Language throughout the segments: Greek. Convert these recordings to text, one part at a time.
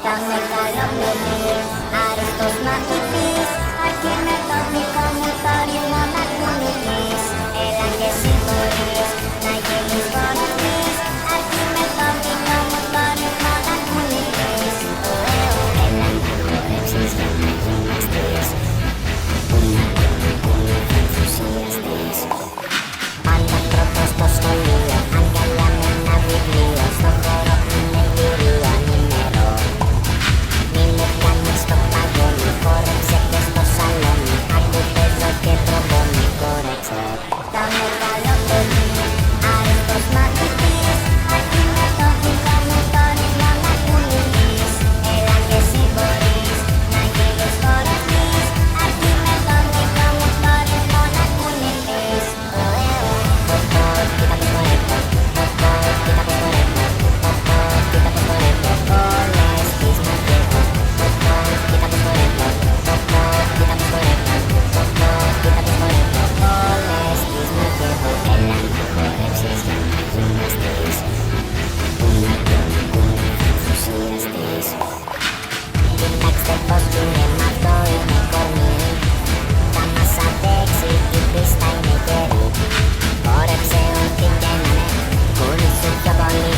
Τα μεγαλοπαιδή, άριστος μαθητής, αρκεί με το δικό μου το ρυθμό να κουνηθείς. Έλα και εσύ μπορείς να γίνεις φορευτής, αρκεί με το δικό μου το ρυθμό να κουνηθείς. Έλα να χορέψεις για να γυμναστείς, που να ενθουσιαστείς. Πάντα πρώτος στο σχολείο, αγκαλιά με ένα βιβλίο, στον χώρο είναι γυρίο ανήμερο. Μην με κάνεις στο παγόνι, χόρεψε και στο σαλόνι, άκου παίζω και τρομπόνι, χόρεψε. Τα μεγαλοπαιδή, άριστος μαθητής, αρκεί με το δικό μου το ρυθμό να κουνηθείς. Έλα και εσύ μπορείς να γίνεις φορευτής, αρκεί με το δικό μου το ρυθμό να κουνηθείς. Κοίτα πως χορεύω, κοίτα πως χορεύω, κοίτα πως χορεύω, όλες τις μαγεύω. Κοίτα πως χορεύω, κοίτα πως χορεύω, κοίτα πως χορεύω, όλες τις μαγεύω. Έλα να χορέψεις για να γυμναστείς, που να ενθουσιαστείς. Κοιτάξτε πως είναι, μ' αυτό είναι κορμί, θα μας αντέξει, η πίστα είναι γερή. Χόρεψε ό,τι και να είναι, κουνήσου πιο πολύ,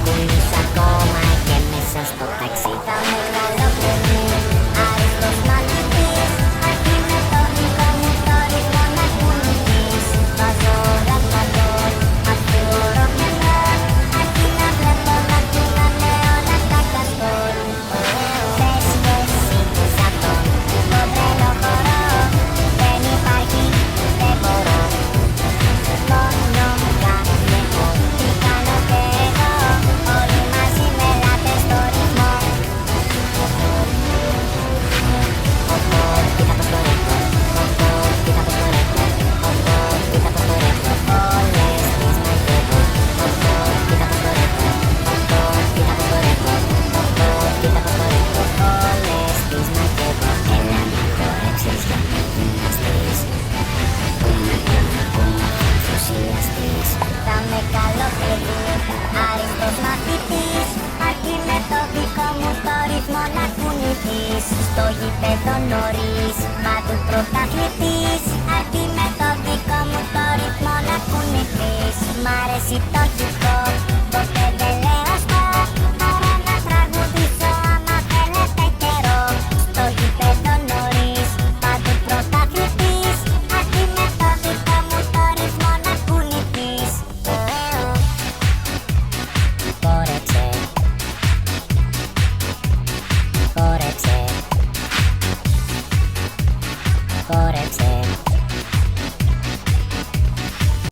κουνήσου ακόμα και μέσα στο ταξί. Τα μεγαλοπαιδή, άριστος μαθητής, αρκεί με το δικό μου το ρυθμό να κουνηθείς. Βάζω ραπαντών, αφιωρώ μυαλό, αρκεί να βλέπω να κυλάνε όλα τα κασκόλ. Θες και εσύ σ' αυτόν το τρελό χορό, δεν υπάρχει, δεν μπορώ. Μόνο κάνε ό,τι κάνω και εγώ, όλοι μαζί με ελάτε στο ρυθμό. Κοίτα πως χορεύω, κοίτα πως χορεύω, κοίτα πως χορεύω, όλες τις μαγεύω. Κοίτα πως χορεύω, κοίτα πως χορεύω, κοίτα πως χορεύω, όλες τις μαγεύω. Έλα να χορέψεις για να γυμναστείς, που να ενθουσιαστείς. Τα μεγαλοπαιδή, άριστος μαθητής, αρκεί με το δικό μου το ρυθμό να κουνηθείς. Στο γήπεδο νωρίς, παντού πρωταθλητής, αρκεί με το δικό μου το ρυθμό να κουνηθείς. Μ' αρέσει το hip-hop, ποτέ δεν λέω stop, άρα να τραγουδήσω άμα θέλετε καιρό. Στο γήπεδο νωρίς, παντού πρωταθλητής, αρκεί με το δικό μου το ρυθμό να κουνηθείς. Χόρεψε, χόρεψε, χόρεψε.